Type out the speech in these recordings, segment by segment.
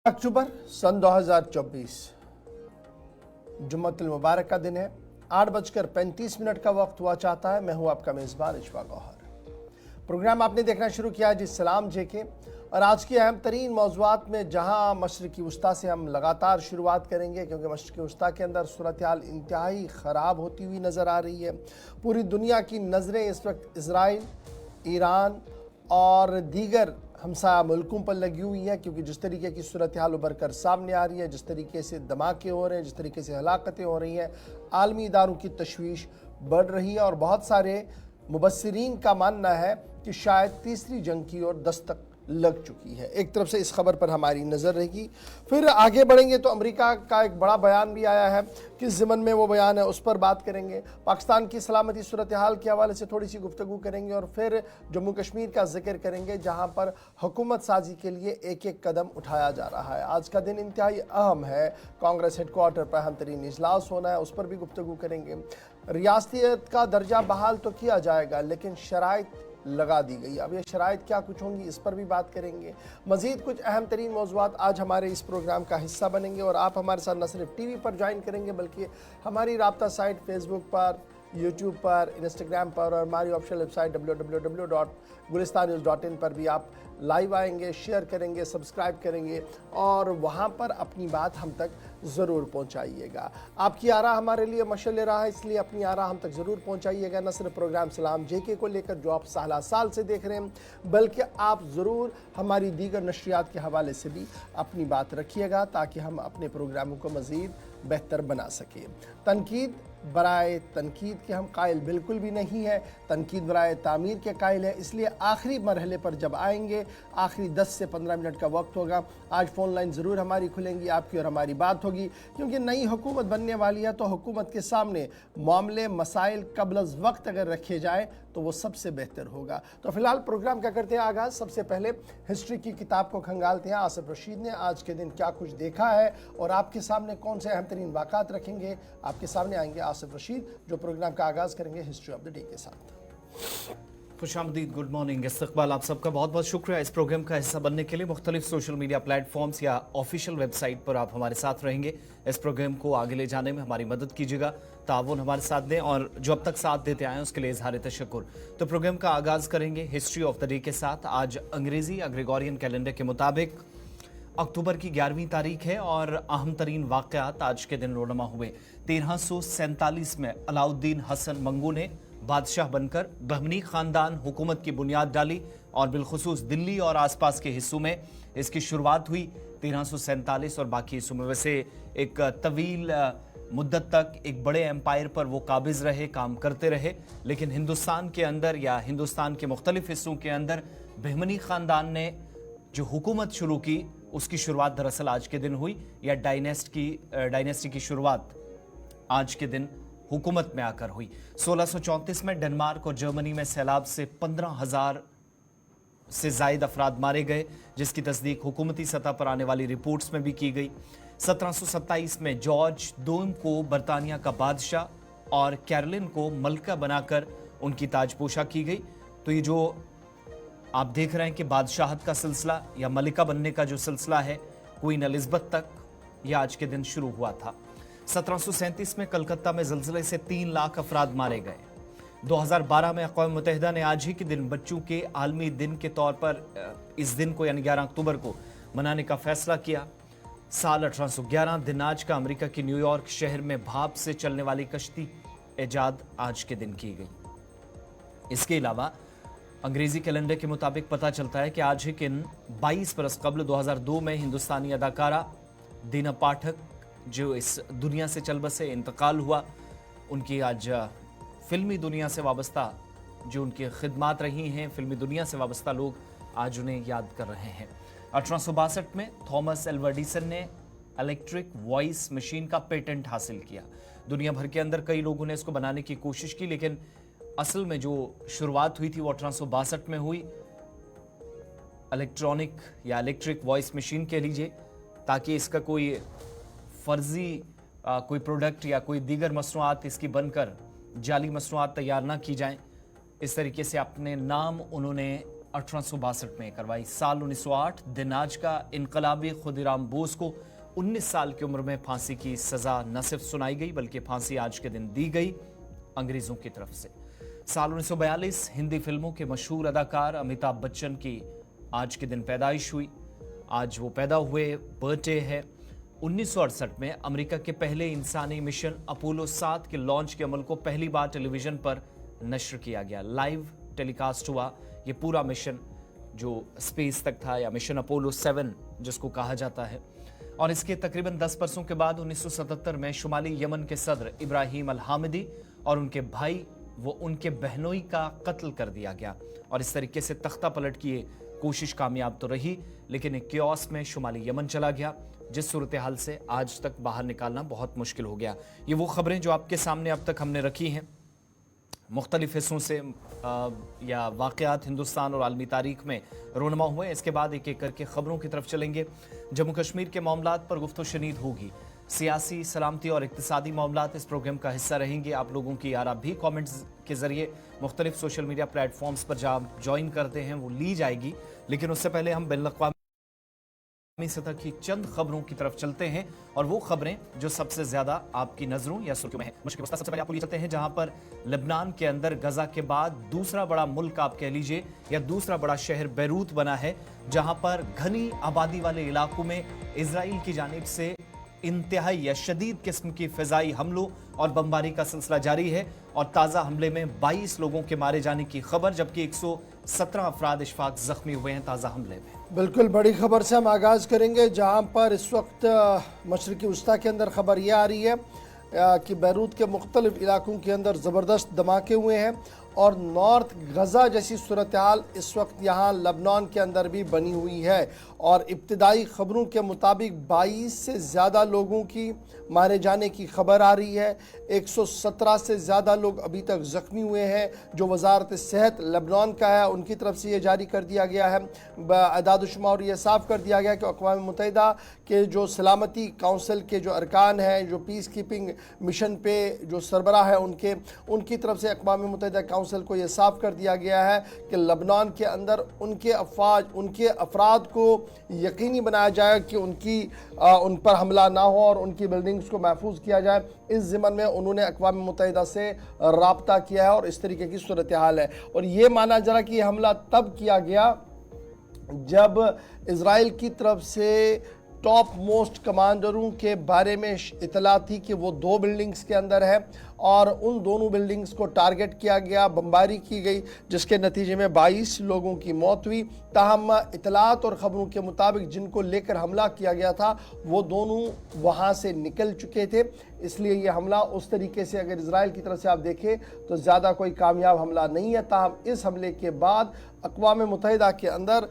अक्टूबर सन 2024 जुम्मतुल मुबारक का दिन है। 8:35 का वक्त हुआ चाहता है। मैं हूं आपका मेज़बान इशफाक गौहर। प्रोग्राम आपने देखना शुरू किया है जी सलाम जेके, और आज की अहम तरीन मौज़ूआत में जहां मशरिक़ी वस्ता से हम लगातार शुरुआत करेंगे, क्योंकि मशरिक़ी वस्ता के अंदर सूरत हाल इंतहाई ख़राब होती हुई नज़र आ रही है। पूरी दुनिया की नज़रें इस वक्त इज़राइल, ईरान और दीगर हमसाया मुल्कों पर लगी हुई है, क्योंकि जिस तरीके की सूरत हाल उभर कर सामने आ रही है, जिस तरीके से धमाके हो रहे हैं, जिस तरीके से हलाकतें हो रही हैं, आलमी इदारों की तशवीश बढ़ रही है। और बहुत सारे मुबस्सिरीन का मानना है कि शायद तीसरी जंग की ओर दस्तक लग चुकी है। एक तरफ से इस खबर पर हमारी नज़र रहेगी। फिर आगे बढ़ेंगे तो अमेरिका का एक बड़ा बयान भी आया है, किस ज़िमन में वो बयान है उस पर बात करेंगे। पाकिस्तान की सलामती सूरत हाल के हवाले से थोड़ी सी गुफ्तगू करेंगे, और फिर जम्मू कश्मीर का जिक्र करेंगे, जहाँ पर हुकूमत साजी के लिए एक एक कदम उठाया जा रहा है। आज का दिन इंतहाई अहम है। कांग्रेस हेडक्वार्टर पर अहम तरीन इजलास होना है, उस पर भी गुफ्तगू करेंगे। रियासतियत का दर्जा बहाल तो किया जाएगा, लेकिन शराइत लगा दी गई। अब ये शराइत क्या कुछ होंगी, इस पर भी बात करेंगे। मज़ीद कुछ अहम तरीन मौज़ूआत आज हमारे इस प्रोग्राम का हिस्सा बनेंगे, और आप हमारे साथ न सिर्फ टीवी पर ज्वाइन करेंगे, बल्कि हमारी राब्ता साइट फेसबुक पर, यूट्यूब पर, इंस्टाग्राम पर, और हमारी ऑफिशियल वेबसाइट www.gulistannews.in पर भी आप लाइव आएंगे, शेयर करेंगे, सब्सक्राइब करेंगे, और वहाँ पर अपनी बात हम तक ज़रूर पहुँचाइएगा। आपकी आरा हमारे लिए मशअल रहा है, इसलिए अपनी आरा हम तक ज़रूर पहुँचाइएगा। न सिर्फ प्रोग्राम सलाम जेके को लेकर जो आप साल साल से देख रहे हैं, बल्कि आप ज़रूर हमारी दीगर नशरियात के हवाले से भी अपनी बात रखिएगा, ताकि हम अपने प्रोग्रामों को मज़ीद बेहतर बना सकें। तनकीद बराए तनकीद के हम कायल बिल्कुल भी नहीं है, तनकीद बराए तामीर के कायल है। इसलिए आखिरी मरहले पर जब आएंगे, आखिरी 10 से 15 मिनट का वक्त होगा, आज फ़ोन लाइन ज़रूर हमारी खुलेंगी, आपकी और हमारी बात होगी, क्योंकि नई हुकूमत बनने वाली है। तो हुकूमत के सामने मामले मसाइल कबल अज़ वक्त अगर रखे जाए तो वो सबसे बेहतर होगा। तो फ़िलहाल प्रोग्राम क्या करते हैं आगाज़। सबसे पहले हिस्ट्री की किताब को खंगालते हैं। आसिफ रशीद ने आज के दिन क्या कुछ देखा है, और आपके सामने कौन से अहम तरीन वाक़ात रखेंगे। आपके सामने आएंगे आसिफ रशीद, जो प्रोग्राम का आगाज़ करेंगे हिस्ट्री ऑफ द डे के साथ। खुशामदीद, गुड मॉर्निंग, इस्तकबाल, आप सबका बहुत बहुत शुक्रिया इस प्रोग्राम का हिस्सा बनने के लिए। मुख्तलिफ सोशल मीडिया प्लेटफॉर्म्स या ऑफिशियल वेबसाइट पर आप हमारे साथ रहेंगे। इस प्रोग्राम को आगे ले जाने में हमारी मदद कीजिएगा, ताउन हमारे साथ दें, और जो अब तक साथ देते आए हैं उसके लिए इजहार तशक्कुर। तो प्रोग्राम का आगाज़ करेंगे हिस्ट्री ऑफ द डे के साथ। आज अंग्रेज़ी ग्रेगोरियन कैलेंडर के मुताबिक अक्टूबर की 11वीं तारीख है, और अहम तरीन वाक़यात आज के दिन रोनमा हुए। 1347 में अलाउद्दीन हसन मंगू ने बादशाह बनकर बहमनी ख़ानदान हुकूमत की बुनियाद डाली, और बिलखुसूस दिल्ली और आसपास के हिस्सों में इसकी शुरुआत हुई 1347 और बाकी हिस्सों में। वैसे एक तवील मुद्दत तक एक बड़े एम्पायर पर वो काबिज रहे, काम करते रहे, लेकिन हिंदुस्तान के अंदर या हिंदुस्तान के मुख्तलिफ हिस्सों के अंदर बहमनी ख़ानदान ने जो हुकूमत शुरू की, उसकी शुरुआत दरअसल आज के दिन हुई, या डायनेस्टी की शुरुआत आज के दिन हुकूमत में आकर हुई। 1634 में डेनमार्क और जर्मनी में सैलाब से 15,000 से जायद अफराद मारे गए, जिसकी तस्दीक हुकूमती सतह पर आने वाली रिपोर्ट्स में भी की गई। 1727 में जॉर्ज दोम को बरतानिया का बादशाह और कैरोलिन को मलका बनाकर उनकी ताजपोशा की गई। तो ये जो आप देख रहे हैं कि बादशाहत का सिलसिला या मलिका बनने का जो सिलसिला है, क्वीन एलिज़ाबेथ तक यह आज के दिन शुरू हुआ था। 1737 में कलकत्ता में ज़लज़ले से 3 लाख अफराद मारे गए। 2012 में अक़वाम मुत्तहिदा ने आज ही के दिन बच्चों के आलमी दिन के तौर पर इस दिन को यानी 11 अक्टूबर को मनाने का फैसला किया। साल 1811 दिन आज का अमेरिका की न्यूयॉर्क शहर में भाप से चलने वाली कश्ती ईजाद आज के दिन की गई। इसके अलावा अंग्रेजी कैलेंडर के मुताबिक पता चलता है कि आज ही के दिन 22 बरस कबल 2002 में हिंदुस्तानी अदाकारा दीना पाठक जो इस दुनिया से चल बसे, इंतकाल हुआ। उनकी आज फिल्मी दुनिया से वाबस्ता जो उनकी खिदमात रही हैं, फिल्मी दुनिया से वाबस्ता लोग आज उन्हें याद कर रहे हैं। 1862 में थॉमस एल्वा एडिसन ने इलेक्ट्रिक वॉइस मशीन का पेटेंट हासिल किया। दुनिया भर के अंदर कई लोगों ने इसको बनाने की कोशिश की, लेकिन असल में जो शुरुआत हुई थी वो 1862 में हुई। इलेक्ट्रॉनिक या इलेक्ट्रिक वॉइस मशीन कह लीजिए, ताकि इसका कोई फर्जी कोई प्रोडक्ट या कोई दीगर मसनूआत इसकी बनकर जाली मसनूआत तैयार ना की जाएं। इस तरीके से अपने नाम उन्होंने 1862 में करवाई। साल 1908 दिन आज का इनकलाबी खुदीराम बोस को 19 साल की उम्र में फांसी की सजा न सिर्फ सुनाई गई बल्कि फांसी आज के दिन दी गई अंग्रेजों की तरफ से। साल 1942 हिंदी फिल्मों के मशहूर अदाकार अमिताभ बच्चन की आज के दिन पैदाइश हुई। आज वो पैदा हुए बर्थडे है। 1968 में अमेरिका के पहले इंसानी मिशन अपोलो 7 के लॉन्च के अमल को पहली बार टेलीविजन पर नश्र किया गया, लाइव टेलीकास्ट हुआ। ये पूरा मिशन जो स्पेस तक था, या मिशन अपोलो 7 जिसको कहा जाता है। और इसके तकरीबन 10 बरसों के बाद 1977 में शुमाली यमन के सदर इब्राहिम अल हामिदी और उनके भाई वो उनके बहनोई का कत्ल कर दिया गया। और इस तरीके से तख्ता पलट की कोशिश कामयाब तो रही, लेकिन एक क्योस में शुमाली यमन चला गया, जिस सूरत हाल से आज तक बाहर निकालना बहुत मुश्किल हो गया। ये वो खबरें जो आपके सामने अब तक हमने रखी हैं मुख्तलिफ हिस्सों से, या वाक़यात हिंदुस्तान और आलमी तारीख में रोनमा हुए। इसके बाद एक एक करके खबरों की तरफ चलेंगे। जम्मू कश्मीर के मामलात पर गुफ्तगू शनीद होगी। सियासी, सलामती और इक्तिसादी मामलात इस प्रोग्राम का हिस्सा रहेंगे। आप लोगों की आरा भी कमेंट्स के जरिए मुख्तलिफ सोशल मीडिया प्लेटफॉर्म्स पर जहाँ आप ज्वाइन करते हैं वो ली जाएगी। लेकिन उससे पहले हम बैनुल-अक़वामी सतह की चंद खबरों की तरफ चलते हैं, और वो खबरें जो सबसे ज्यादा आपकी नजरों या सुर्खियों में है। मुश्किल वस्ता सबसे पहले आपको ले चलते हैं, जहां पर लेबनान के अंदर गजा के बाद दूसरा बड़ा मुल्क आप कह लीजिए या दूसरा बड़ा शहर बैरूत बना है, जहां पर घनी आबादी वाले इलाकों में इजराइल की जानिब से इंतहाई या शदीद किस्म की फिजाई हमलों और बमबारी का सिलसिला जारी है। और ताज़ा हमले में 22 लोगों के मारे जाने की खबर, जबकि 117 अफराद इशफाक जख्मी हुए हैं ताज़ा हमले में। बिल्कुल बड़ी खबर से हम आगाज़ करेंगे, जहां पर इस वक्त मशरक़ी वस्ता के अंदर खबर यह आ रही है कि बैरूत के मुख्तलिफ इलाकों के अंदर ज़बरदस्त धमाके हुए हैं। और नॉर्थ गज़ा जैसी सूरत हाल इस वक्त यहाँ लबनान के अंदर भी बनी हुई है। और इब्तदाई ख़बरों के मुताबिक 22 से ज़्यादा लोगों की मारे जाने की खबर आ रही है। 117 से ज़्यादा लोग अभी तक ज़ख्मी हुए हैं, जो वजारत सेहत लबनान का है उनकी तरफ से ये जारी कर दिया गया है। अदाद-ओ-शुमार ये साफ़ कर दिया गया कि अक़वाम मुत्तहिदा के जो सलामती काउंसिल के जो अरकान हैं, जो पीस कीपिंग मिशन पे जो सरबराह है उनकी तरफ से अक़वाम मुत्तहिदा काउंसिल को ये साफ़ कर दिया गया है कि लबनान के अंदर उनके अफराद को यकीनी बनाया जाए कि उन पर हमला ना हो और उनकी बिल्डिंग्स को महफूज किया जाए। इस ज़िम्मन में उन्होंने अक़वाम मुत्तहिदा से राब्ता किया है और इस तरीके की सूरत हाल है। और ये माना जा रहा कि हमला तब किया गया जब इज़राइल की तरफ से टॉप मोस्ट कमांडरों के बारे में इतला थी कि वो 2 बिल्डिंग्स के अंदर है और उन दोनों बिल्डिंग्स को टारगेट किया गया, बमबारी की गई, जिसके नतीजे में 22 लोगों की मौत हुई। ताहम इतलात और ख़बरों के मुताबिक जिनको लेकर हमला किया गया था वो दोनों वहाँ से निकल चुके थे। इसलिए ये हमला उस तरीके से अगर इज़राइल की तरफ से आप देखें तो ज़्यादा कोई कामयाब हमला नहीं है। ताहम इस हमले के बाद अक़वाम मुत्तहिदा के अंदर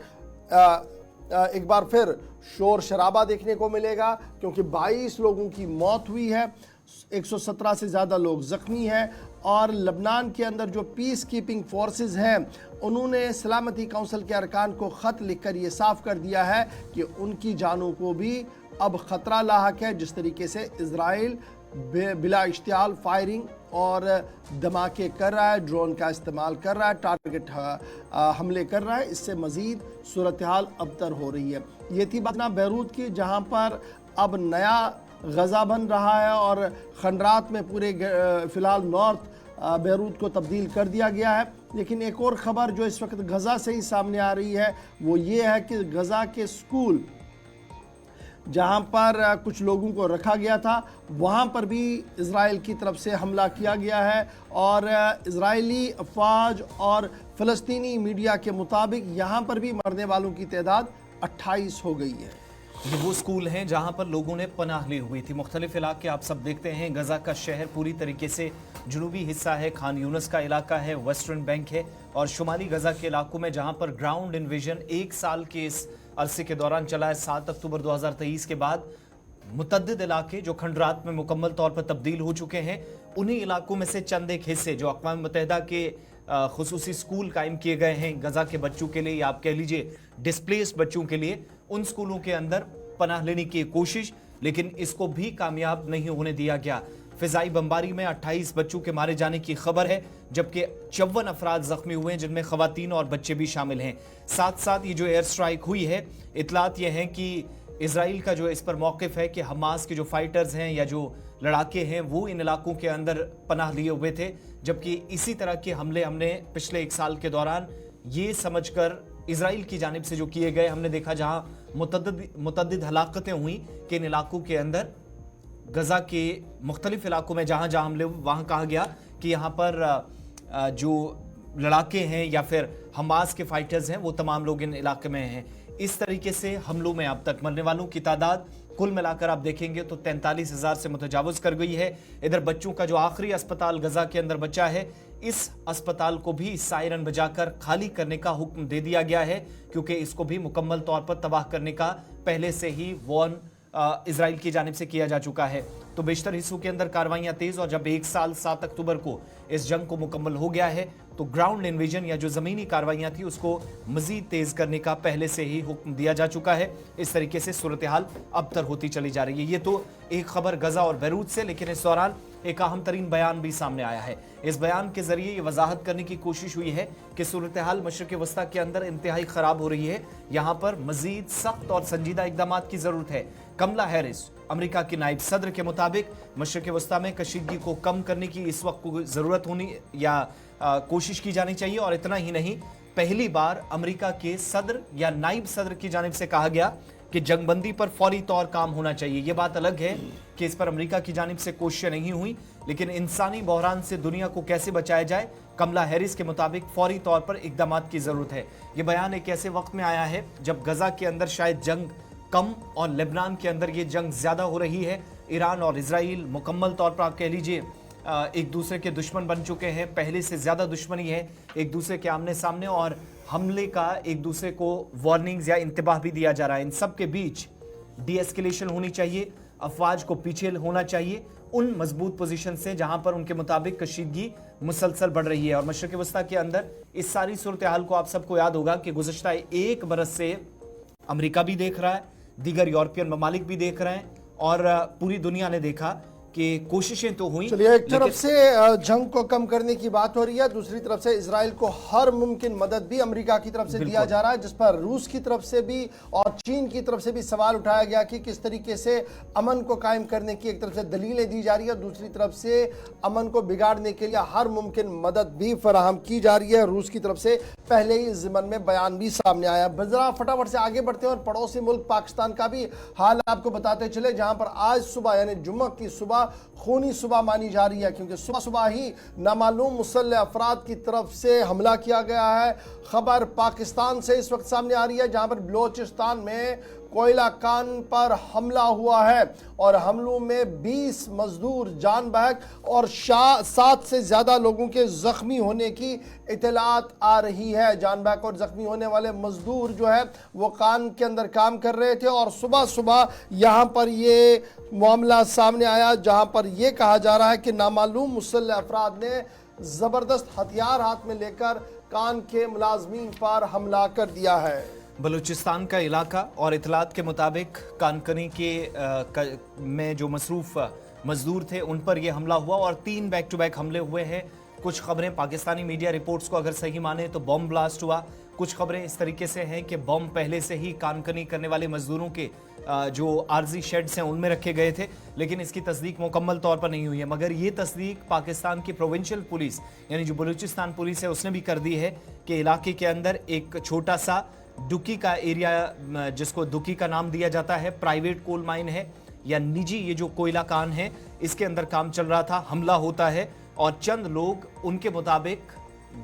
एक बार फिर शोर शराबा देखने को मिलेगा, क्योंकि 22 लोगों की मौत हुई है, 117 से ज़्यादा लोग ज़ख्मी हैं। और लबनान के अंदर जो पीस कीपिंग फोर्सेस हैं उन्होंने सलामती काउंसिल के अरकान को ख़त लिखकर ये साफ़ कर दिया है कि उनकी जानों को भी अब ख़तरा लाहक है। जिस तरीके से इज़राइल बिला इश्तियाल फायरिंग और धमाके कर रहा है, ड्रोन का इस्तेमाल कर रहा है, टारगेट हमले कर रहा है, इससे मज़ीद सूरत हाल अबतर हो रही है। ये थी बात ना बैरूत की, जहाँ पर अब नया गज़ा बन रहा है और खंडरात में पूरे फ़िलहाल नॉर्थ बैरूत को तब्दील कर दिया गया है। लेकिन एक और ख़बर जो इस वक्त गज़ा से ही सामने आ रही है वो ये है कि गज़ा के स्कूल जहाँ पर कुछ लोगों को रखा गया था वहाँ पर भी इज़राइल की तरफ से हमला किया गया है। और इज़राइली अफवाज और फ़लस्तीनी मीडिया के मुताबिक यहाँ पर भी मरने वालों की तादाद 28 हो गई है। ये वो स्कूल हैं जहां पर लोगों ने पनाह ली हुई थी। मुख्तलिफ इलाके आप सब देखते हैं। गजा का शहर पूरी तरीके से जुनूबी हिस्सा है, खान यूनस का इलाका है, वेस्टर्न बैंक है, और शुमाली गजा के इलाकों में जहां पर ग्राउंड इन्वेजन 1 साल के इस अरसे के दौरान चला है। 7 अक्टूबर 2023 के बाद मुतद्दिद इलाके जो खंडरात में मुकम्मल तौर पर तब्दील हो चुके हैं, उन्हीं इलाकों में से चंद एक हिस्से जो अक़वाम मुत्तहिदा के खुसूसी स्कूल कायम किए गए हैं गजा के बच्चों के लिए, या आप कह लीजिए डिस्प्लेस्ड बच्चों के लिए, उन स्कूलों के अंदर पनाह लेने की कोशिश, लेकिन इसको भी कामयाब नहीं होने दिया गया। फिजाई बमबारी में 28 बच्चों के मारे जाने की खबर है, जबकि 54 अफराद जख्मी हुए हैं, जिनमें खवातीन और बच्चे भी शामिल हैं। साथ साथ ये जो एयर स्ट्राइक हुई है, इतलात ये हैं कि इजराइल का जो इस पर मौक़िफ़ है कि हमास के जो फाइटर्स हैं या जो लड़ाके हैं वो इन इलाकों के अंदर पनाह लिए हुए थे, जबकि इसी तरह के हमले हमने पिछले 1 साल के दौरान ये समझकर इजराइल की जानिब से जो किए गए, हमने देखा जहां मुतअद्दिद हलाकतें हुई कि इन इलाकों के अंदर गजा के मुख्तलिफ इलाकों में जहां जहां हमले हुए वहां कहा गया कि यहाँ पर जो लड़ाके हैं या फिर हमास के फाइटर्स हैं वो तमाम लोग इन इलाके में हैं। इस तरीके से हमलों में अब तक मरने वालों की तादाद कुल मिलाकर आप देखेंगे तो 43,000 से मुतजावज कर गई है। इधर बच्चों का जो आखिरी अस्पताल गजा के अंदर बचा है, इस अस्पताल को भी सायरन बजाकर खाली करने का हुक्म दे दिया गया है, क्योंकि इसको भी मुकम्मल तौर पर तबाह करने का पहले से ही वार्न इजराइल की जानिब से किया जा चुका है। तो बेशतर हिस्सों के अंदर कार्रवाइयां तेज, और जब 1 साल 7 अक्टूबर को इस जंग को मुकम्मल हो गया है तो ग्राउंड इन्वेजन या जो जमीनी कार्रवाइयां थी उसको मजीद तेज करने का पहले से ही हुक्म दिया जा चुका है। इस तरीके से सूरत हाल अबतर होती चली जा रही है। ये तो एक खबर गजा और बैरूत से, लेकिन इस दौरान एक अहम तरीन बयान भी सामने आया है। इस बयान के जरिए ये वजाहत करने की कोशिश हुई है कि सूरत हाल मशरिक वस्ता के अंदर इंतहाई खराब हो रही है, यहाँ पर मजीद सख्त और संजीदा इकदाम की जरूरत है। कमला हैरिस अमेरिका की नायब सदर के मुताबिक मशरिक वस्ता में कशीदगी को कम करने की इस वक्त को जरूरत होनी या कोशिश की जानी चाहिए। और इतना ही नहीं, पहली बार अमेरिका के सदर या नायब सदर की जानिब से कहा गया कि जंगबंदी पर फौरी तौर काम होना चाहिए। ये बात अलग है कि इस पर अमेरिका की जानिब से कोशिशें नहीं हुई, लेकिन इंसानी बहरान से दुनिया को कैसे बचाया जाए, कमला हैरिस के मुताबिक फौरी तौर पर इकदाम की जरूरत है। ये बयान एक ऐसे वक्त में आया है जब गजा के अंदर शायद जंग कम और लेबनान के अंदर ये जंग ज्यादा हो रही है। ईरान और इजराइल मुकम्मल तौर पर आप कह लीजिए एक दूसरे के दुश्मन बन चुके हैं, पहले से ज्यादा दुश्मनी है एक दूसरे के आमने सामने, और हमले का एक दूसरे को वार्निंग्स या इंतबाह भी दिया जा रहा है। इन सब के बीच डी एस्केलेशन होनी चाहिए, अफवाज को पीछे होना चाहिए उन मजबूत पोजीशन से जहां पर उनके मुताबिक कशीदगी मुसलसल बढ़ रही है। और मशरिक वस्ता के अंदर इस सारी सूरत हाल को आप सबको याद होगा कि गुज़श्ता 1 बरस से अमेरिका भी देख रहा है, दीगर यूरोपियन ममालिक भी देख रहे हैं, और पूरी दुनिया ने देखा कि कोशिशें तो हुई। चलिए, एक तरफ से जंग को कम करने की बात हो रही है, दूसरी तरफ से इजराइल को हर मुमकिन मदद भी अमेरिका की तरफ से दिया जा रहा है, जिस पर रूस की तरफ से भी और चीन की तरफ से भी सवाल उठाया गया कि किस तरीके से अमन को कायम करने की एक तरफ से दलीलें दी जा रही है, दूसरी तरफ से अमन को बिगाड़ने के लिए हर मुमकिन मदद भी फराहम की जा रही है रूस की तरफ से। पहले ही इस ज़िमन में बयान भी सामने आया। जरा फटाफट से आगे बढ़ते हैं और पड़ोसी मुल्क पाकिस्तान का भी हाल आपको बताते चले, जहां पर आज सुबह यानी जुम्मा की सुबह खूनी सुबह मानी जा रही है, क्योंकि सुबह सुबह ही नामालूम मुसल्लह अफराद की तरफ से हमला किया गया है। खबर पाकिस्तान से इस वक्त सामने आ रही है, जहां पर बलोचिस्तान में कोयला कान पर हमला हुआ है और हमलों में 20 मजदूर जान बहक और 7 से ज़्यादा लोगों के ज़ख्मी होने की इतलात आ रही है। जान बहक और ज़ख्मी होने वाले मजदूर जो है वो कान के अंदर काम कर रहे थे, और सुबह सुबह यहाँ पर ये मामला सामने आया, जहाँ पर ये कहा जा रहा है कि नामालूम मुसल्लह अफराद ने ज़बरदस्त हथियार हाथ में लेकर कान के मुलाजमीन पर हमला कर दिया है। बलूचिस्तान का इलाका और इतलात के मुताबिक कानकनी में जो मसरूफ़ मजदूर थे उन पर यह हमला हुआ, और 3 बैक टू बैक हमले हुए हैं। कुछ खबरें पाकिस्तानी मीडिया रिपोर्ट्स को अगर सही माने तो बॉम्ब ब्लास्ट हुआ, कुछ खबरें इस तरीके से हैं कि बॉम्ब पहले से ही कानकनी करने वाले मजदूरों के जो आर्जी शेड्स हैं उनमें रखे गए थे, लेकिन इसकी तस्दीक मुकम्मल तौर पर नहीं हुई है। मगर ये तस्दीक पाकिस्तान की प्रोविंशियल पुलिस यानी जो बलूचिस्तान पुलिस है उसने भी कर दी है कि इलाके के अंदर एक छोटा सा दुकी का एरिया, जिसको दुकी का नाम दिया जाता है, प्राइवेट कोल माइन है या निजी ये जो कोयला कान है, इसके अंदर काम चल रहा था। हमला होता है और चंद लोग, उनके मुताबिक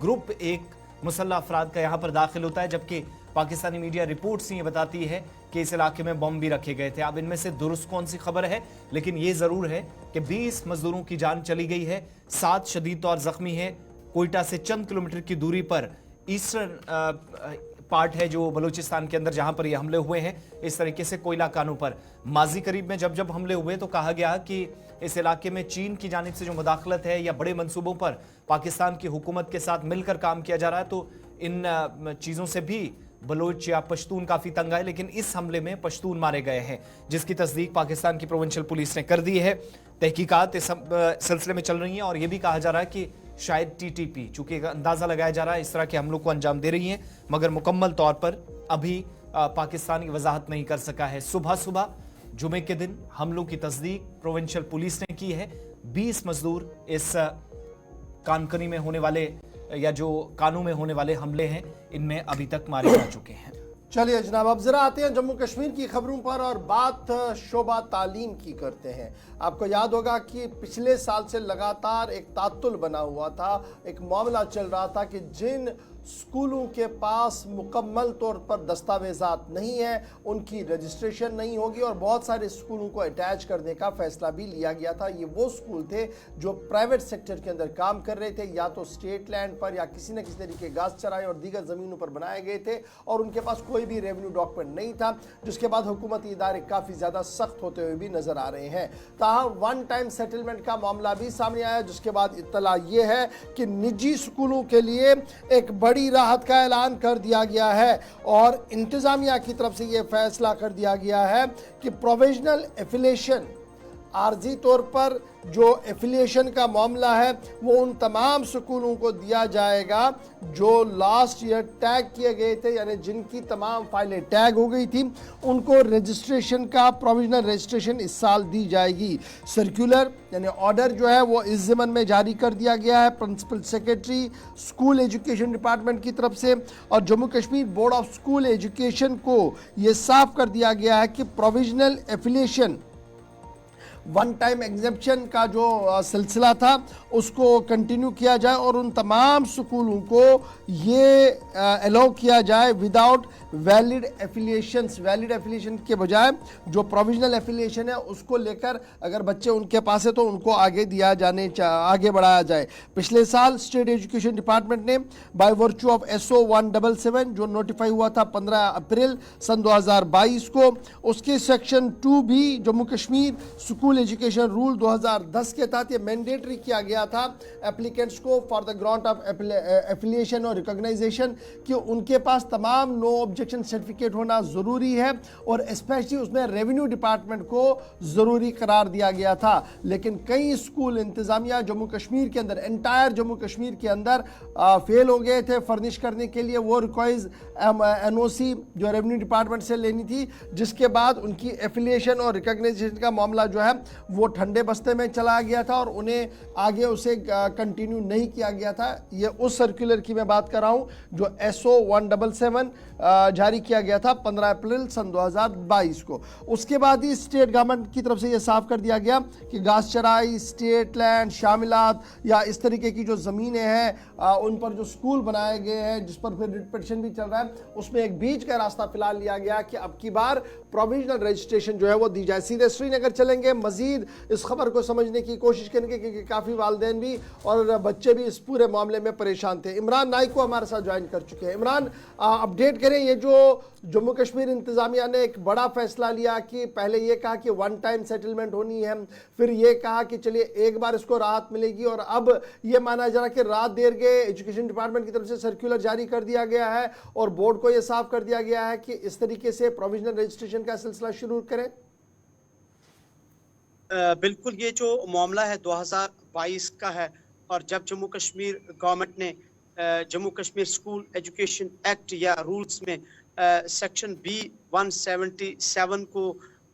ग्रुप एक मुसल्लह अफराद का यहाँ पर दाखिल होता है, जबकि पाकिस्तानी मीडिया रिपोर्ट्स ये बताती है कि इस इलाके में बम भी रखे गए थे। अब इनमें से दुरुस्त कौन सी खबर है, लेकिन ये ज़रूर है कि 20 मजदूरों की जान चली गई है, 7 शदीद तौर ज़ख्मी है। कोयटा से चंद किलोमीटर की दूरी पर ईस्टर्न पार्ट है जो बलूचिस्तान के अंदर, जहां पर ये हमले हुए हैं इस तरीके से कोयला कानों पर। माजी करीब में जब जब हमले हुए तो कहा गया कि इस इलाके में चीन की जानिब से जो मुदाखलत है या बड़े मंसूबों पर पाकिस्तान की हुकूमत के साथ मिलकर काम किया जा रहा है, तो इन चीज़ों से भी बलोच या पश्तून काफी तंग आए, लेकिन इस हमले में पश्तून मारे गए हैं, जिसकी तस्दीक पाकिस्तान की प्रोविंशियल पुलिस ने कर दी है। तहकीकात इस सिलसिले में चल रही हैं और यह भी कहा जा रहा है कि शायद टीटीपी, चूंकि अंदाजा लगाया जा रहा है इस तरह के हमलों को अंजाम दे रही है, मगर मुकम्मल तौर पर अभी पाकिस्तान की वजाहत नहीं कर सका है। सुबह सुबह जुमे के दिन हमलों की तस्दीक प्रोविंशियल पुलिस ने की है। 20 मजदूर इस कानकनी में होने वाले या जो कानू में होने वाले हमले हैं इनमें अभी तक मारे जा चुके हैं। चलिए जनाब, अब जरा आते हैं जम्मू कश्मीर की खबरों पर और बात शोबा तालीम की करते हैं। आपको याद होगा कि पिछले साल से लगातार एक तातुल बना हुआ था, एक मामला चल रहा था कि जिन स्कूलों के पास मुकम्मल तौर पर दस्तावेज़ात नहीं है उनकी रजिस्ट्रेशन नहीं होगी, और बहुत सारे स्कूलों को अटैच करने का फैसला भी लिया गया था। ये वो स्कूल थे जो प्राइवेट सेक्टर के अंदर काम कर रहे थे, या तो स्टेट लैंड पर या किसी न किसी तरीके गाछ चराई और दीगर ज़मीनों पर बनाए गए थे, और उनके पास कोई भी रेवेन्यू डॉक्यूमेंट नहीं था, जिसके बाद हुकूमती इदारे काफ़ी ज़्यादा सख्त होते हुए भी नज़र आ रहे हैं। ताहम वन टाइम सेटलमेंट का मामला भी सामने आया, जिसके बाद इत्तला ये है कि निजी स्कूलों के लिए एक बड़ी राहत का ऐलान कर दिया गया है, और इंतजामिया की तरफ से यह फैसला कर दिया गया है कि प्रोविजनल एफिलिएशन, आर्जी तौर पर जो एफिलिएशन का मामला है वो उन तमाम स्कूलों को दिया जाएगा जो लास्ट ईयर टैग किए गए थे, यानी जिनकी तमाम फाइलें टैग हो गई थी, उनको रजिस्ट्रेशन का प्रोविजनल रजिस्ट्रेशन इस साल दी जाएगी। सर्कुलर यानी ऑर्डर जो है वो इस ज़मन में जारी कर दिया गया है principal secretary school education department की तरफ से, और Jammu Kashmir board of school education को ये साफ कर दिया गया है कि provisional affiliation one time exemption का जो सिलसिला था उसको कंटिन्यू किया जाए, और उन तमाम स्कूलों को ये अलाउ किया जाए without valid affiliations. Valid affiliation के बजाय जो प्रोविजनल एफिलिएशन है उसको लेकर अगर बच्चे उनके पास है तो उनको आगे दिया आगे बढ़ाया जाए। पिछले साल स्टेट एजुकेशन डिपार्टमेंट ने बाय वर्च्यू ऑफ SO 177 जो नोटिफाई हुआ था 15 अप्रैल सन 2022 को, उसके सेक्शन 2 भी Jammu Kashmir school education rule 2010 के तहत ये मैंडेटरी किया गया था एप्लीकेंट्स को for the grant of affiliation और रिकॉग्नाइजेशन कि उनके पास तमाम नो ऑब्जेक्शन सर्टिफिकेट होना ज़रूरी है, और स्पेशली उसमें रेवेन्यू डिपार्टमेंट को ज़रूरी करार दिया गया था। लेकिन कई स्कूल इंतज़ामिया जम्मू कश्मीर के अंदर, एंटायर जम्मू कश्मीर के अंदर फेल हो गए थे फर्निश करने के लिए वो रिक्वाइज NOC जो रेवेन्यू डिपार्टमेंट से लेनी थी, जिसके बाद उनकी एफिलिएशन और रिकॉग्नाइजेशन का मामला जो है वो ठंडे बस्ते में चला गया था और उन्हें आगे उसे कंटिन्यू नहीं किया गया था। ये उस सर्कुलर की मैं बात कर रहा हूँ जो SO 177 जारी किया गया था 15 अप्रैल सन 2022 को। उसके बाद ही स्टेट गवर्नमेंट की तरफ से ये साफ कर दिया गया कि घास चराई, स्टेट लैंड, शामिलात या इस तरीके की जो ज़मीनें हैं उन पर जो स्कूल बनाए गए हैं जिस पर फिर रिट पिटीशन भी चल रहा है, उसमें एक बीच का रास्ता फिलहाल लिया गया कि अब की बार प्रोविजनल रजिस्ट्रेशन जो है वो दी जाए। सीधे श्रीनगर चलेंगे, मजीद इस खबर को समझने की कोशिश करेंगे क्योंकि काफ़ी वालिदैन भी और बच्चे भी इस पूरे मामले में परेशान थे। इमरान नाइक को हमारे साथ ज्वाइन कर चुके हैं। इमरान, अपडेट करें, ये जो जम्मू कश्मीर इंतज़ामिया ने एक बड़ा फैसला लिया कि पहले ये कहा कि वन टाइम सेटलमेंट होनी है, फिर ये कहा कि चलिए एक बार इसको राहत मिलेगी, और अब ये माना जा रहा कि रात देर के एजुकेशन डिपार्टमेंट की तरफ से सर्कुलर जारी कर दिया गया है और बोर्ड को ये साफ कर दिया गया है कि इस तरीके से प्रोविजनल रजिस्ट्रेशन का सिलसिला शुरू करें। बिल्कुल, ये जो मामला है 2022 का है, और जब जम्मू कश्मीर गवर्नमेंट ने Jammu Kashmir school education act या रूल्स में सेक्शन B 177 को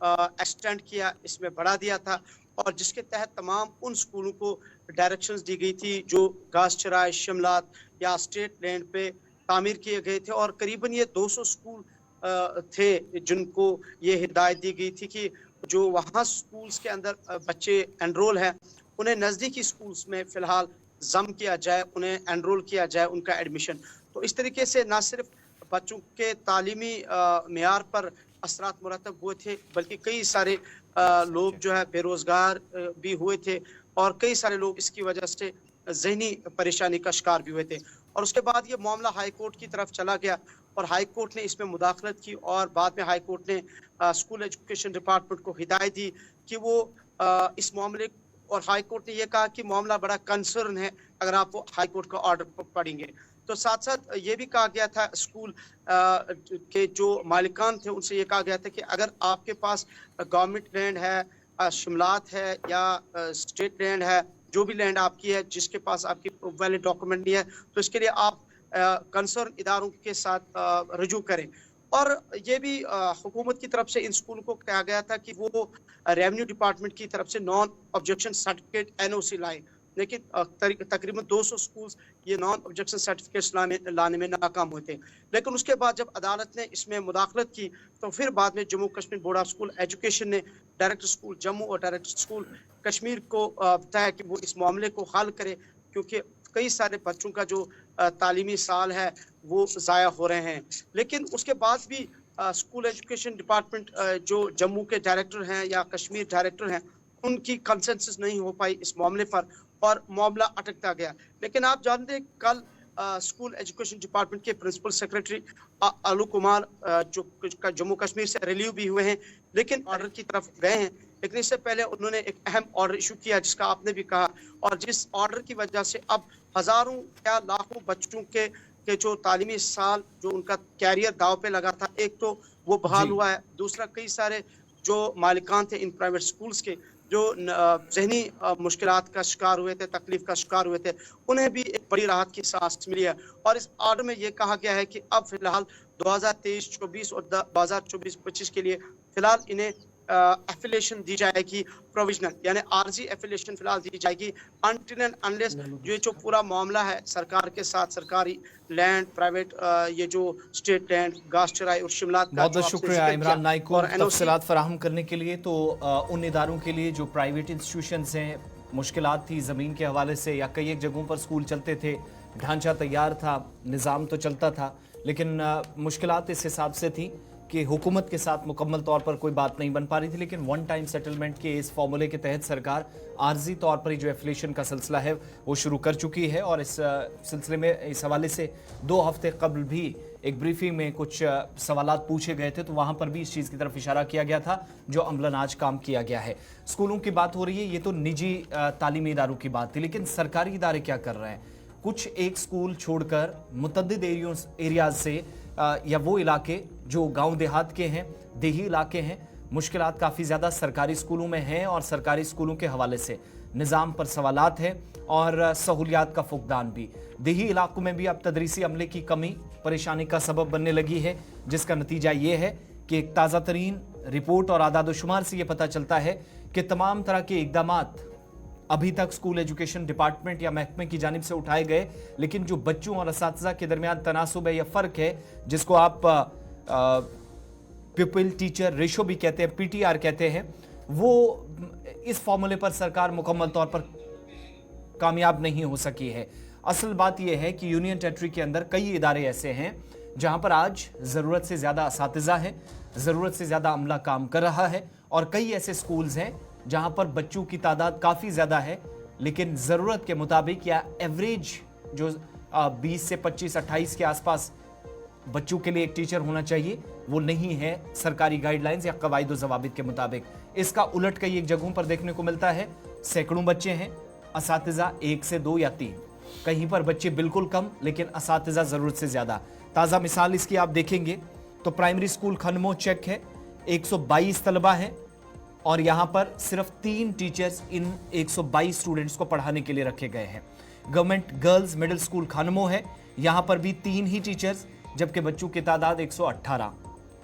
एक्सटेंड किया, इसमें बढ़ा दिया था, और जिसके तहत तमाम उन स्कूलों को डायरेक्शंस दी गई थी जो घास चराई, शिमलात या स्टेट लैंड पे तामीर किए गए थे, और करीबन ये 200 स्कूल थे जिनको ये हिदायत दी गई थी कि जो वहाँ स्कूल्स के अंदर बच्चे एनरोल हैं उन्हें नज़दीकी स्कूल्स में फ़िलहाल जम किया जाए, उन्हें एनरोल किया जाए, उनका एडमिशन। तो इस तरीके से ना सिर्फ बच्चों के तालीमी मेयार पर असरात मुरतब हुए थे, बल्कि कई सारे लोग जो है बेरोज़गार भी हुए थे, और कई सारे लोग इसकी वजह से ज़हनी परेशानी का शिकार भी हुए थे। और उसके बाद ये मामला हाई कोर्ट की तरफ चला गया, और हाई कोर्ट ने इसमें मुदाखलत की, और बाद में हाई कोर्ट ने स्कूल एजुकेशन डिपार्टमेंट को हिदायत दी कि वो इस मामले, और हाई कोर्ट ने यह कहा कि मामला बड़ा कंसर्न है, अगर आप वो हाई कोर्ट का ऑर्डर पढ़ेंगे तो साथ साथ ये भी कहा गया था स्कूल के जो मालिकान थे उनसे ये कहा गया था कि अगर आपके पास गवर्नमेंट लैंड है, शिमलात है या स्टेट लैंड है, जो भी लैंड आपकी है जिसके पास आपकी वैलिड डॉक्यूमेंट नहीं है, तो इसके लिए आप कंसर्न इदारों के साथ रजू करें। और ये भी हुकूमत की तरफ से इन स्कूल को कहा गया था कि वो रेवेन्यू डिपार्टमेंट की तरफ से नॉन ऑब्जेक्शन सर्टिफिकेट NOC लाए, लेकिन तकरीबन 200 स्कूल्स ये नॉन ऑब्जेक्शन सर्टिफिकेट्स लाने में नाकाम हुए थे। लेकिन उसके बाद जब अदालत ने इसमें मुदाखलत की तो फिर बाद में Jammu Kashmir board of school education ने डायरेक्टर स्कूल जम्मू और डायरेक्टर स्कूल कश्मीर को बताया कि वो इस मामले को हल करे, क्योंकि कई सारे बच्चों का जो तालीमी साल है वो ज़ाया हो रहे हैं। लेकिन उसके बाद भी स्कूल एजुकेशन डिपार्टमेंट जो जम्मू के डायरेक्टर हैं या कश्मीर डायरेक्टर हैं, उनकी कंसेंसस नहीं हो पाई इस मामले पर और मामला अटकता गया। लेकिन आप जानते हैं कल स्कूल एजुकेशन डिपार्टमेंट के प्रिंसिपल सेक्रेटरी अलू कुमार जो जम्मू कश्मीर से रिलीव भी हुए हैं, लेकिन ऑर्डर की तरफ गए हैं। लेकिन इससे पहले उन्होंने एक अहम ऑर्डर इशू किया जिसका आपने भी कहा, और जिस ऑर्डर की वजह से अब हजारों या लाखों बच्चों के जो तालीमी साल जो उनका कैरियर दाव पे लगा था, एक तो वो बहाल हुआ है, दूसरा कई सारे जो मालिकान थे इन प्राइवेट स्कूल्स के जो जहनी मुश्किलात का शिकार हुए थे, तकलीफ का शिकार हुए थे, उन्हें भी एक बड़ी राहत की सांस मिली है। और इस ऑर्डर में ये कहा गया है कि अब फिलहाल 2023-24 और 2024-25 के लिए फिलहाल इन्हें एफिलिएशन दी जाएगी प्रोविजनल, यानी आरजी एफिलिएशन फिलहाल दी जाएगी अनटिल एंड अनलेस जो पूरा मामला है सरकार के साथ, सरकारी लैंड, प्राइवेट ये जो स्टेट लैंड, घास चराई और शिमलात का। बहुत बहुत शुक्रिया इमरान नाइक को तफसीलात फराहम करने के लिए। तो उन इदारों के लिए जो प्राइवेट इंस्टीट्यूशंस हैं, मुश्किलात थी ज़मीन के हवाले से या कई एक जगहों पर स्कूल चलते थे, ढांचा तैयार था, निज़ाम तो चलता था, लेकिन मुश्किलात इस हिसाब से थी कि हुकूमत के साथ मुकम्मल तौर पर कोई बात नहीं बन पा रही थी। लेकिन वन टाइम सेटलमेंट के इस फॉर्मूले के तहत सरकार आर्जी तौर पर ही जो एफिलिएशन का सिलसिला है वो शुरू कर चुकी है। और इस सिलसिले में इस हवाले से 2 हफ्ते कबल भी एक ब्रीफिंग में कुछ सवालात पूछे गए थे, तो वहाँ पर भी इस चीज़ की तरफ इशारा किया गया था जो अमलन आज काम किया गया है। स्कूलों की बात हो रही है, ये तो निजी तालीमी इदारों की बात थी, लेकिन सरकारी इदारे क्या कर रहे हैं? कुछ एक स्कूल छोड़कर मुतअद्दिद एरियाज से या वो इलाके जो गांव देहात के हैं, देही इलाके हैं, मुश्किलात काफ़ी ज़्यादा सरकारी स्कूलों में हैं और सरकारी स्कूलों के हवाले से निज़ाम पर सवालात हैं और सहूलियात का फुकदान भी। देही इलाकों में भी अब तदरीसी अमले की कमी परेशानी का सबब बनने लगी है, जिसका नतीजा ये है कि एक ताज़ा तरीन रिपोर्ट और आदाद-ओ-शुमार से ये पता चलता है कि तमाम तरह के इक़दामात अभी तक स्कूल एजुकेशन डिपार्टमेंट या महकमे की जानिब से उठाए गए, लेकिन जो बच्चों और असातिज़ा के दरमियान तनासुब है या फ़र्क है, जिसको आप पीपल टीचर रेशो भी कहते हैं, PTR कहते हैं, वो इस फॉर्मूले पर सरकार मुकम्मल तौर पर कामयाब नहीं हो सकी है। असल बात यह है कि यूनियन टेरिटरी के अंदर कई इदारे ऐसे हैं जहां पर आज ज़रूरत से ज़्यादा असातिज़ा है, ज़रूरत से ज़्यादा अमला काम कर रहा है, और कई ऐसे स्कूल्स हैं जहां पर बच्चों की तादाद काफ़ी ज़्यादा है, लेकिन ज़रूरत के मुताबिक या एवरेज जो 20 से 25-28 के आसपास बच्चों के लिए एक टीचर होना चाहिए, वो नहीं है सरकारी गाइडलाइंस या कवायद व ज़वाबित के मुताबिक। इसका उलट कई एक जगहों पर देखने को मिलता है, सैकड़ों बच्चे हैं, असातिज़ा 1 से 2 या 3, कहीं पर बच्चे बिल्कुल कम लेकिन असातिज़ा ज़रूरत से ज़्यादा। ताज़ा मिसाल इसकी आप देखेंगे तो प्राइमरी स्कूल खनमो चेक है, 122 तलबा हैं और यहाँ पर सिर्फ 3 टीचर्स इन 122 स्टूडेंट्स को पढ़ाने के लिए रखे गए हैं। गवर्नमेंट गर्ल्स मिडिल स्कूल खनमो है, यहाँ पर भी 3 ही टीचर्स, जबकि बच्चों की तादाद 118।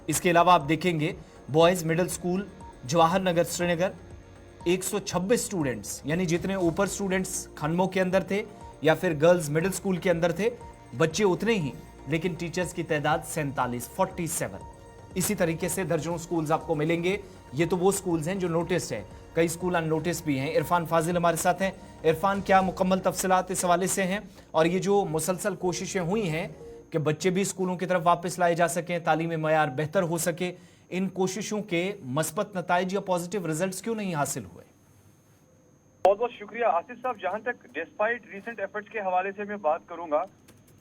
इसके अलावा आप देखेंगे boys middle school Jawahar Nagar Srinagar, 126 students, यानी जितने ऊपर स्टूडेंट्स खनमो के अंदर थे या फिर गर्ल्स मिडिल स्कूल के अंदर थे, बच्चे उतने ही, लेकिन टीचर्स की तादाद 47। इसी तरीके से दर्जनों स्कूल्स आपको मिलेंगे। ये तो वो स्कूल्स हैं जो नोटिस है, कई स्कूल अननोटिस भी हैं। इरफान फाजिल हमारे साथ हैं। इरफान, क्या मुकम्मल तफसीलात इस हवाले से हैं, और ये जो मुसलसल कोशिशें हुई हैं कि बच्चे भी स्कूलों की तरफ वापस लाए जा सकें, तालीमी मयार बेहतर हो सके, इन कोशिशों के मस्बत नताइज या पॉजिटिव रिजल्ट्स क्यों नहीं हासिल हुए? बहुत बहुत शुक्रिया आसिफ साहब। जहां तक डिस्पाइट रीसेंट एफर्ट्स के हवाले से मैं बात करूंगा,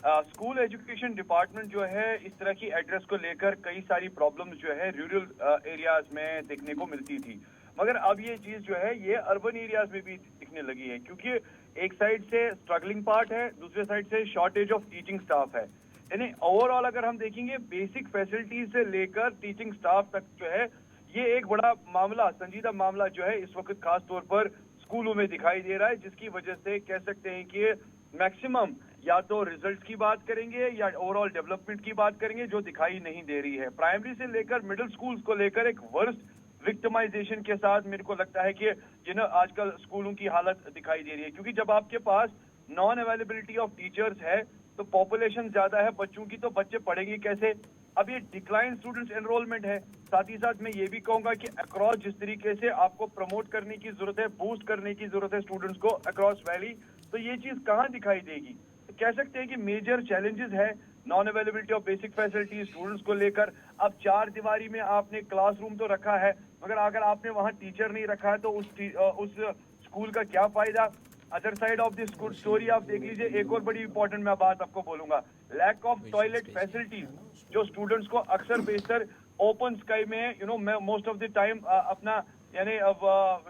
स्कूल एजुकेशन डिपार्टमेंट जो है इस तरह की एड्रेस को लेकर कई सारी प्रॉब्लम्स जो है रूरल एरियाज में देखने को मिलती थी, मगर अब ये चीज जो है ये अर्बन एरियाज में भी दिखने दिखने लगी है, क्योंकि एक साइड से स्ट्रगलिंग पार्ट है, दूसरे साइड से शॉर्टेज ऑफ टीचिंग स्टाफ है। यानी ओवरऑल अगर हम देखेंगे बेसिक फैसिलिटीज से लेकर टीचिंग स्टाफ तक जो है, ये एक बड़ा मामला, संजीदा मामला जो है इस वक्त खास तौर पर स्कूलों में दिखाई दे रहा है, जिसकी वजह से कह सकते हैं कि मैक्सिमम या तो रिजल्ट की बात करेंगे या ओवरऑल डेवलपमेंट की बात करेंगे, जो दिखाई नहीं दे रही है। प्राइमरी से लेकर मिडिल स्कूल्स को लेकर एक वर्स्ट विक्टिमाइजेशन के साथ मेरे को लगता है कि जिन्हें आजकल स्कूलों की हालत दिखाई दे रही है, क्योंकि जब आपके पास नॉन अवेलेबिलिटी ऑफ टीचर्स है तो पॉपुलेशन ज्यादा है बच्चों की, तो बच्चे पढ़ेंगे कैसे। अब ये डिक्लाइन स्टूडेंट्स एनरोलमेंट है। साथ ही साथ मैं ये भी कहूंगा कि अक्रॉस जिस तरीके से आपको प्रमोट करने की जरूरत है, बूस्ट करने की जरूरत है स्टूडेंट्स को अक्रॉस वैली, तो ये चीज कहाँ दिखाई देगी। तो कह सकते हैं कि मेजर चैलेंजेस है non availability of basic facilities students को लेकर। अब 4 दीवारी में आपने क्लासरूम तो रखा है, मगर अगर आपने वहां टीचर नहीं रखा है तो उस स्कूल का क्या फायदा। Other side of this story आप देख लीजिए, एक और बड़ी इंपॉर्टेंट मैं बात आपको बोलूंगा, लैक ऑफ टॉयलेट फैसिलिटीज, जो स्टूडेंट्स को अक्सर बेशतर ओपन स्काई में मोस्ट ऑफ द टाइम अपना यानी अब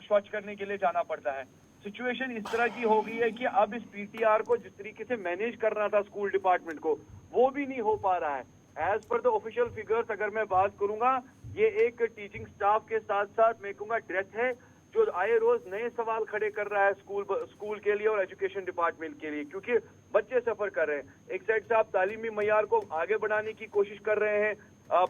स्वच्छ करने के लिए जाना पड़ता है। सिचुएशन इस तरह की हो गई है कि अब इस पीटीआर को जिस तरीके से मैनेज करना था स्कूल डिपार्टमेंट को, वो भी नहीं हो पा रहा है। As per the official figures अगर मैं बात करूंगा, ये एक टीचिंग स्टाफ के साथ साथ मैं कहूंगा डेथ है, जो आए रोज नए सवाल खड़े कर रहा है स्कूल के लिए और एजुकेशन डिपार्टमेंट के लिए, क्योंकि बच्चे सफर कर रहे हैं। एक साइड से आप तालीमी मयार को आगे बढ़ाने की कोशिश कर रहे हैं,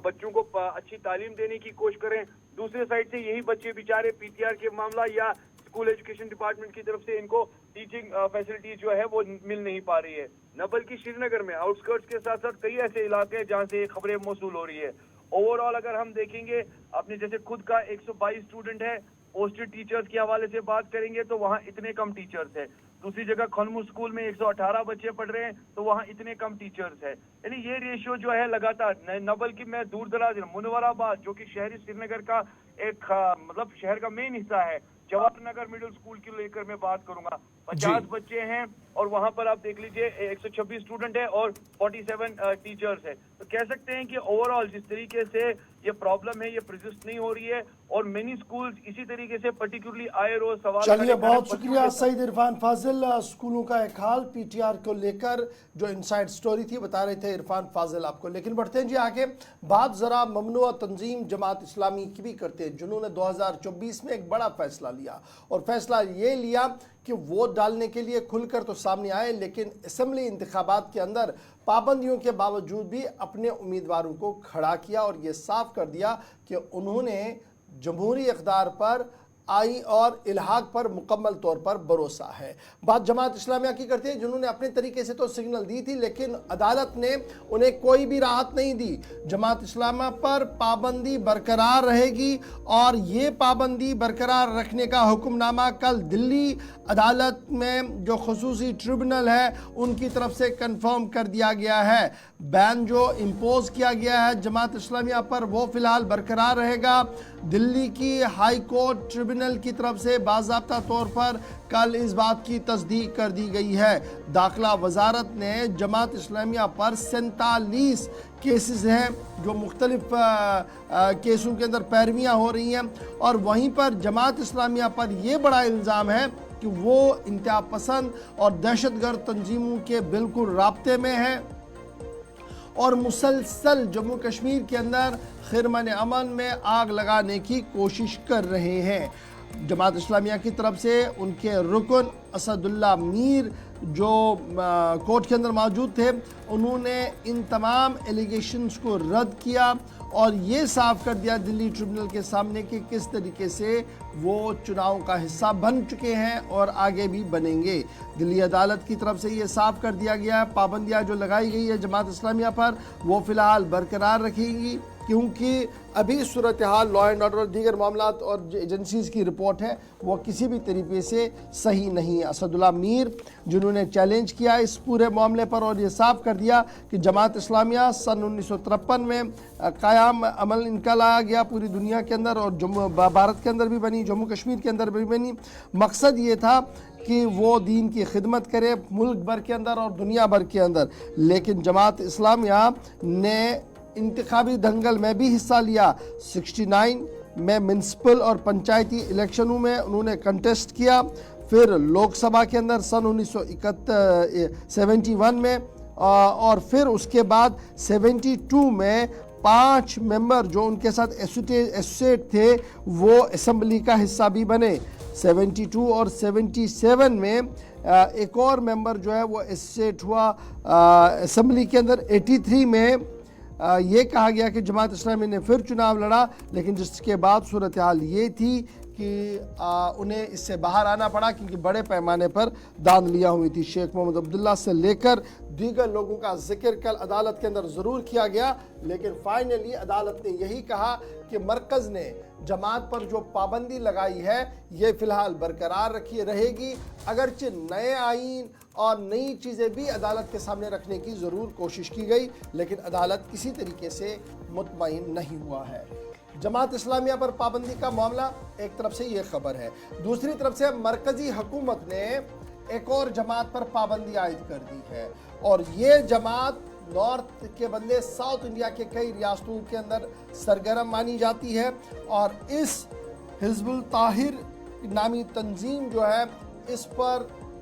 बच्चों को अच्छी तालीम देने की कोशिश कर रहे हैं, दूसरे साइड से यही बच्चे बेचारे पीटीआर के मामला या स्कूल एजुकेशन डिपार्टमेंट की तरफ से इनको टीचिंग फैसिलिटी जो है वो मिल नहीं पा रही है। न बल्कि श्रीनगर में आउटस्कर्ट्स के साथ साथ कई ऐसे इलाके हैं जहाँ से खबरें मौसूल हो रही है। ओवरऑल अगर हम देखेंगे, अपने जैसे खुद का 122 स्टूडेंट है, पोस्टेड टीचर्स के हवाले से बात करेंगे तो वहाँ इतने कम टीचर्स है। दूसरी जगह खनमू स्कूल में 118 बच्चे पढ़ रहे हैं तो वहाँ इतने कम टीचर्स है। यानी ये रेशियो जो है लगातार न बल्कि मैं दूर दराज मुनवराबाद, जो कि शहरी श्रीनगर का एक मतलब शहर का मेन हिस्सा है, जवाहर नगर मिडिल स्कूल की लेकर मैं बात करूंगा, 50 बच्चे हैं और वहां पर आप देख लीजिए 126 स्टूडेंट है और 47 टीचर्स है। तो कह सकते हैं कि ओवरऑल जिस तरीके से ये प्रॉब्लम है ये प्रजिस्ट नहीं हो रही है और मेनी स्कूल्स इसी तरीके से पर्टिकुलरली आए रोज सवाल। चलिए, बहुत शुक्रिया सईद इरफान फाजिल। स्कूलों का एक हाल पीटीआर को लेकर जो इनसाइड स्टोरी थी बता रहे थे इरफान फाजिल आपको। लेकिन बढ़ते हैं जी आगे, बात जरा ममनुआ तंजीम जमात इस्लामी की भी करते हैं, जिन्होंने 2024 में एक बड़ा फैसला लिया और फैसला ये लिया कि वोट डालने के लिए खुलकर तो सामने आए, लेकिन असेंबली इंतखाबात के अंदर पाबंदियों के बावजूद भी अपने उम्मीदवारों को खड़ा किया और ये साफ कर दिया कि उन्होंने जमहूरी इक़्तिदार पर आई और इल्हाक पर मुकम्मल तौर पर भरोसा है। बात जमात इस्लामिया की करते हैं, जिन्होंने अपने तरीके से तो सिग्नल दी थी, लेकिन अदालत ने उन्हें कोई भी राहत नहीं दी। जमात इस्लामिया पर पाबंदी बरकरार रहेगी और ये पाबंदी बरकरार रखने का हुक्मनामा कल दिल्ली अदालत में जो खुसूसी ट्रिब्यूनल है उनकी तरफ से कंफर्म कर दिया गया है। बैन जो इम्पोज किया गया है जमात इस्लामिया पर वो फिलहाल बरकरार रहेगा। दिल्ली की हाई कोर्ट ट्रिब्यूनल की तरफ से बाज़ाब्ता तौर पर कल इस बात की तस्दीक कर दी गई है। दाखिला वजारत ने जमात इस्लामिया पर 47 केसेस हैं जो मुख्तलिफ केसों के अंदर पैरवियाँ हो रही हैं और वहीं पर जमात इस्लामिया पर यह बड़ा इल्ज़ाम है कि वो इंतहा पसंद और दहशतगर्द तंजीमों के बिल्कुल राब्ते में है और मुसलसल जम्मू कश्मीर के अंदर खिरमन अमन में आग लगाने की कोशिश कर रहे हैं। जमात इस्लामिया की तरफ से उनके रुकन असदुल्ला मीर जो कोर्ट के अंदर मौजूद थे, उन्होंने इन तमाम एलिगेशंस को रद्द किया और ये साफ कर दिया दिल्ली ट्रिब्यूनल के सामने कि किस तरीके से वो चुनाव का हिस्सा बन चुके हैं और आगे भी बनेंगे। दिल्ली अदालत की तरफ से ये साफ कर दिया गया है पाबंदियां जो लगाई गई है जमात इस्लामिया पर वो फ़िलहाल बरकरार रखेंगी, क्योंकि अभी सूरत हाल लॉ एंड ऑर्डर दीगर मामलात और एजेंसीज़ की रिपोर्ट है वो किसी भी तरीके से सही नहीं है। असदुल्ला मीर जिन्होंने चैलेंज किया इस पूरे मामले पर और ये साफ कर दिया कि जमात इस्लामिया सन 1953 में कायम अमल इनका लाया गया पूरी दुनिया के अंदर और भारत के अंदर भी बनी, जम्मू कश्मीर के अंदर भी बनी। मकसद ये था कि वो दीन की खिदमत करे मुल्क भर के अंदर और दुनिया भर के अंदर। लेकिन जमात इस्लामिया ने इंतखाबी दंगल में भी हिस्सा लिया। 69 में म्यूनसिपल और पंचायती इलेक्शनों में उन्होंने कंटेस्ट किया, फिर लोकसभा के अंदर सन 1971 में और फिर उसके बाद 72 में 5 मेंबर जो उनके साथ एसोसिएट थे वो असेंबली का हिस्सा भी बने। 72 और 77 में एक और मेंबर जो है वो एसोसिएट हुआ असेंबली के अंदर। 83 में ये कहा गया कि जमात इस्लामी ने फिर चुनाव लड़ा, लेकिन जिसके बाद सूरत हाल ये थी कि उन्हें इससे बाहर आना पड़ा क्योंकि बड़े पैमाने पर धांधलियां हुई थी। शेख मोहम्मद अब्दुल्ला से लेकर दीगर लोगों का जिक्र कल अदालत के अंदर ज़रूर किया गया, लेकिन फाइनली अदालत ने यही कहा कि मरकज़ ने जमात पर जो पाबंदी लगाई है ये फ़िलहाल बरकरार रखी रहेगी, अगरचे नए आइन और नई चीज़ें भी अदालत के सामने रखने की ज़रूर कोशिश की गई, लेकिन अदालत किसी तरीके से मुतमईन नहीं हुआ है। जमात इस्लामिया पर पाबंदी का मामला एक तरफ से ये खबर है, दूसरी तरफ से मरकज़ी हुकूमत ने एक और जमात पर पाबंदी आयद कर दी है और ये जमात नॉर्थ के बदले साउथ इंडिया के कई रियासतों के अंदर सरगर्म मानी जाती है और इस हिज़्बुल ताहिर नामी तंजीम जो है इस पर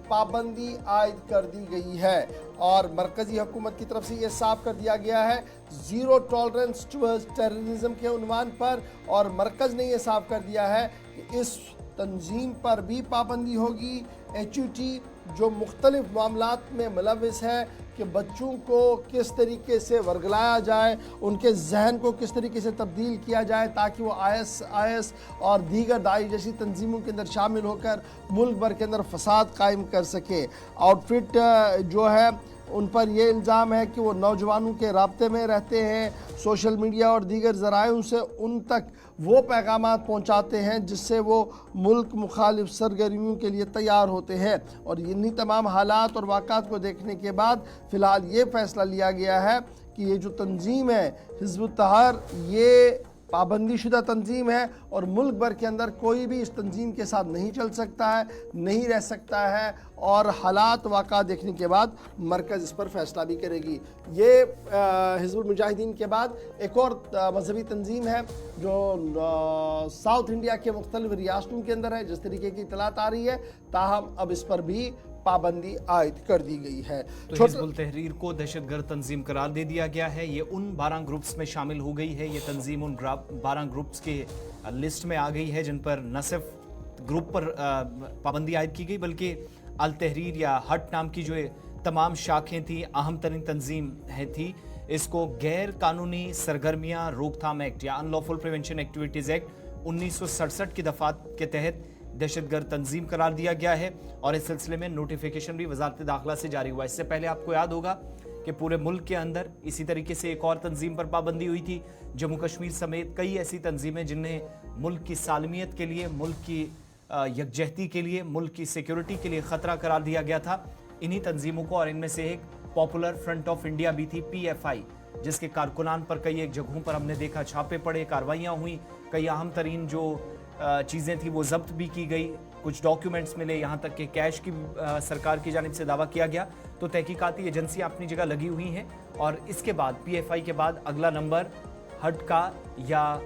पाबंदी आयद कर दी गई है और मरकज़ी हुकूमत की तरफ से ये साफ कर दिया गया है ज़ीरो टॉलरेंस टुवर्ड्स टेररिज्म के उन्वान पर, और मरकज़ ने ये साफ कर दिया है कि इस तंजीम पर भी पाबंदी होगी। HUT जो मुख्तलिफ मामलात में मुलव्विस है कि बच्चों को किस तरीके से वर्गलाया जाए, उनके जहन को किस तरीके से तब्दील किया जाए ताकि वो IS और दीगर दाई जैसी तंजीमों के अंदर शामिल होकर मुल्क भर के अंदर फसाद कायम कर सके। आउटफिट जो है उन पर यह इल्ज़ाम है कि वो नौजवानों के राब्ते में रहते हैं, सोशल मीडिया और दीगर ज़राइयों से उन तक वो पैगामात पहुंचाते हैं जिससे वो मुल्क मुखालिफ सरगर्मियों के लिए तैयार होते हैं। और इन्हीं तमाम हालात और वाक़ात को देखने के बाद फ़िलहाल ये फ़ैसला लिया गया है कि ये जो तंजीम है हिज़्बुत ताहिर ये पाबंदी शुदा तंजीम है और मुल्क भर के अंदर कोई भी इस तंजीम के साथ नहीं चल सकता है, नहीं रह सकता है और हालात वाक़ा देखने के बाद मरकज़ इस पर फ़ैसला भी करेगी। ये हिज़्बुल मुजाहिदीन के बाद एक और मजहबी तंजीम है जो साउथ इंडिया के मुख्तलिफ रियासतों के अंदर है, जिस तरीके की इतलात आ रही है, ताहम अब इस पर भी पाबंदी आयद कर दी गई है। तो हिज़्बुल तहरीर को दहशतगर्द तंजीम करार दे दिया गया है। ये उन 12 ग्रुप्स में शामिल हो गई है। ये तंजीम उन 12 ग्रुप्स के लिस्ट में आ गई है जिन पर न सिर्फ ग्रुप पर पाबंदी आयद की गई बल्कि अल तहरीर या हट नाम की जो तमाम शाखें थी, अहम तरीन तंजीम थी, इसको गैर कानूनी सरगर्मियाँ रोकथाम एक्ट या अनलॉफुल प्रिवेंशन एक्टिविटीज़ एक्ट 1967 की दफात के तहत दहशतगर्द तंजीम करार दिया गया है और इस सिलसिले में नोटिफिकेशन भी वजारत दाखिला से जारी हुआ। इससे पहले आपको याद होगा कि पूरे मुल्क के अंदर इसी तरीके से एक और तंजीम पर पाबंदी हुई थी। जम्मू कश्मीर समेत कई ऐसी तंजीमें जिन्हें मुल्क की सालमियत के लिए, मुल्क की यकजहती के लिए, मुल्क की सिक्योरिटी के लिए ख़तरा करार दिया गया था। इन्हीं तंजीमों को, और इनमें से एक पॉपुलर फ्रंट ऑफ इंडिया भी थी, PFI, जिसके कारकुनान पर कई एक जगहों पर हमने देखा छापे पड़े, कार्रवाइयाँ हुई, कई अहम तरीन जो चीज़ें थी वो जब्त भी की गई, कुछ डॉक्यूमेंट्स मिले, यहाँ तक कि कैश की सरकार की जानिब से दावा किया गया। तो तहकीकाती एजेंसियाँ अपनी जगह लगी हुई हैं और इसके बाद PFI के बाद अगला नंबर हट का या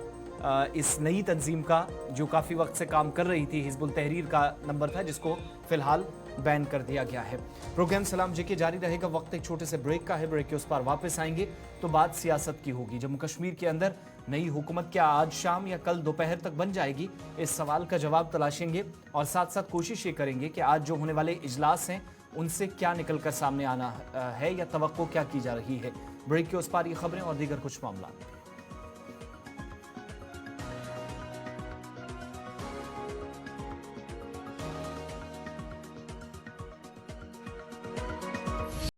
इस नई तंजीम का जो काफ़ी वक्त से काम कर रही थी हिज़्बुल तहरीर का नंबर था, जिसको फ़िलहाल बैन कर दिया गया है। प्रोग्राम सलाम जेके जारी रहेगा। वक्त एक छोटे से ब्रेक का है, ब्रेक के उस पार वापस आएंगे तो बात सियासत की होगी। जम्मू कश्मीर के अंदर नई हुकूमत क्या आज शाम या कल दोपहर तक बन जाएगी, इस सवाल का जवाब तलाशेंगे और साथ साथ कोशिश ये करेंगे कि आज जो होने वाले इजलास हैं उनसे क्या निकल कर सामने आना है या तवक्को क्या की जा रही है। ब्रेक के उस पार ये खबरें और दीगर कुछ मामला।